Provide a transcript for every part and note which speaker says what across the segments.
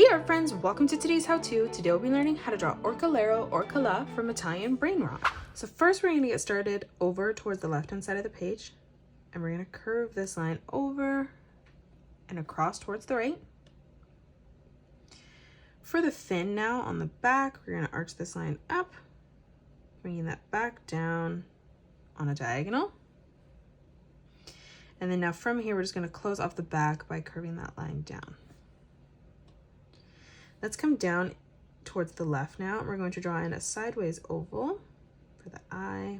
Speaker 1: art friends, welcome to today's how-to. Today we'll be learning how to draw Orcalero Orcala from Italian Brainrot. So first we're going to get started over towards the left-hand side of the page, and we're going to curve this line over and across towards the right. For the fin now on the back, we're going to arch this line up, bringing that back down on a diagonal. And then now from here, we're just going to close off the back by curving that line down. Let's come down towards the left now. We're going to draw in a sideways oval for the eye.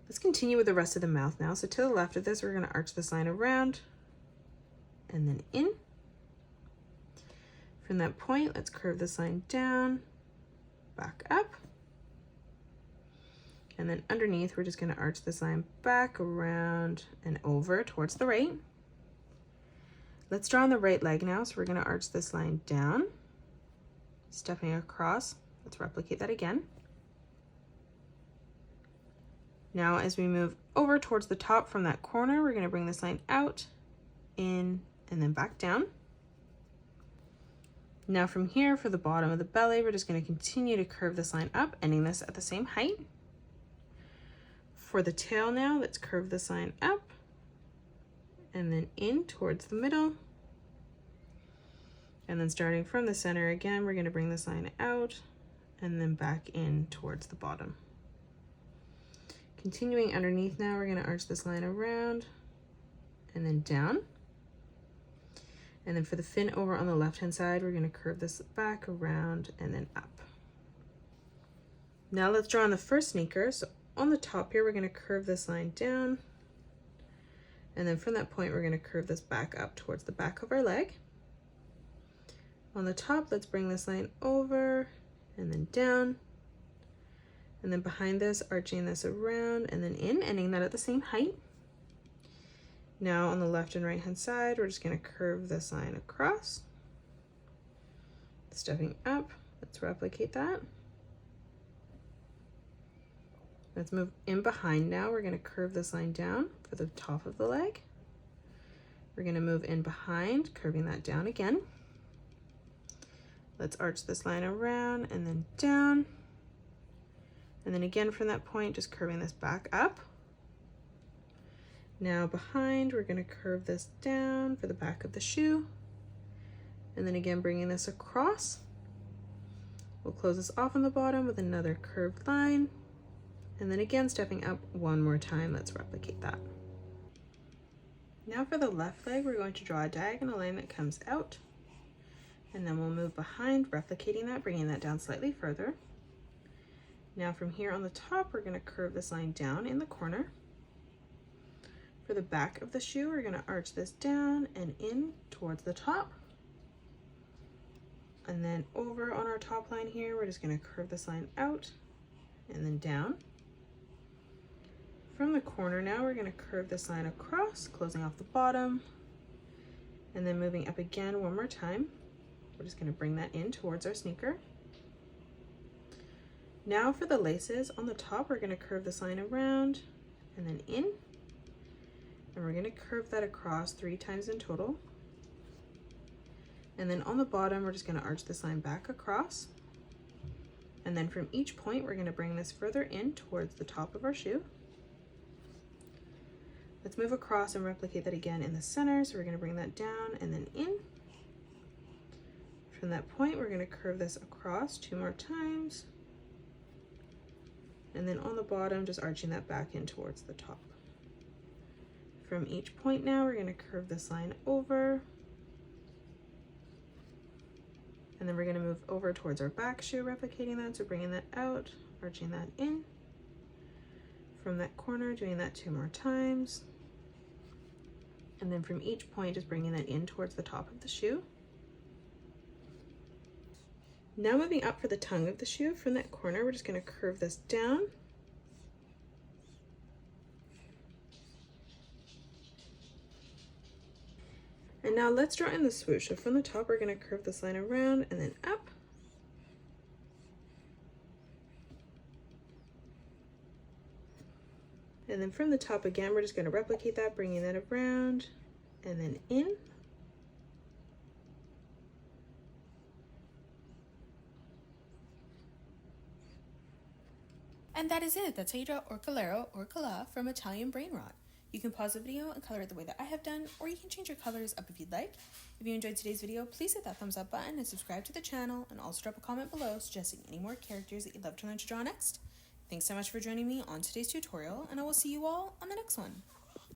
Speaker 1: Let's continue with the rest of the mouth now. So to the left of this, we're going to arch this line around and then in. From that point, let's curve this line down, back up. And then underneath, we're just going to arch this line back around and over towards the right. Let's draw on the right leg now. So we're going to arch this line down, stepping across. Let's replicate that again. Now, as we move over towards the top from that corner, we're going to bring this line out, in, and then back down. Now from here, for the bottom of the belly, we're just going to continue to curve this line up, ending this at the same height. For the tail now, let's curve this line up and then in towards the middle. And then starting from the center again, we're going to bring this line out and then back in towards the bottom. Continuing underneath now, we're going to arch this line around and then down. And then for the fin over on the left-hand side, we're going to curve this back around and then up. Now let's draw on the first sneaker. So on the top here, we're going to curve this line down. And then from that point, we're going to curve this back up towards the back of our leg. On the top, let's bring this line over and then down. And then behind this, arching this around and then in, ending that at the same height. Now on the left and right hand side, we're just going to curve this line across. Stepping up, let's replicate that. Let's move in behind now. We're going to curve this line down for the top of the leg. We're going to move in behind, curving that down again. Let's arch this line around and then down. And then again from that point, just curving this back up. Now behind, we're going to curve this down for the back of the shoe. And then again, bringing this across. We'll close this off on the bottom with another curved line. And then again, stepping up one more time, let's replicate that. Now for the left leg, we're going to draw a diagonal line that comes out. And then we'll move behind, replicating that, bringing that down slightly further. Now from here on the top, we're going to curve this line down in the corner. For the back of the shoe, we're going to arch this down and in towards the top. And then over on our top line here, we're just going to curve this line out and then down. From the corner now, we're going to curve this line across, closing off the bottom, and then moving up again one more time. We're just going to bring that in towards our sneaker. Now for the laces, on the top, we're going to curve this line around and then in, and we're going to curve that across 3 times in total. And then on the bottom, we're just going to arch this line back across. And then from each point, we're going to bring this further in towards the top of our shoe. Let's move across and replicate that again in the center. So we're going to bring that down and then in. From that point, we're going to curve this across 2 more times. And then on the bottom, just arching that back in towards the top. From each point now, we're going to curve this line over. And then we're going to move over towards our back shoe, replicating that. So bringing that out, arching that in. From that corner, doing that 2 more times. And then from each point, just bringing that in towards the top of the shoe. Now moving up for the tongue of the shoe, from that corner, we're just going to curve this down. And now let's draw in the swoosh. So from the top, we're going to curve this line around and then up. And then from the top again, we're just going to replicate that, bringing that around and then in.
Speaker 2: And that is it. That's how you draw Orcalero Orcala from Italian Brainrot. You can pause the video and color it the way that I have done, or you can change your colors up if you'd like. If you enjoyed today's video, please hit that thumbs up button and subscribe to the channel, and also drop a comment below suggesting any more characters that you'd love to learn to draw next. Thanks so much for joining me on today's tutorial, and I will see you all on the next one.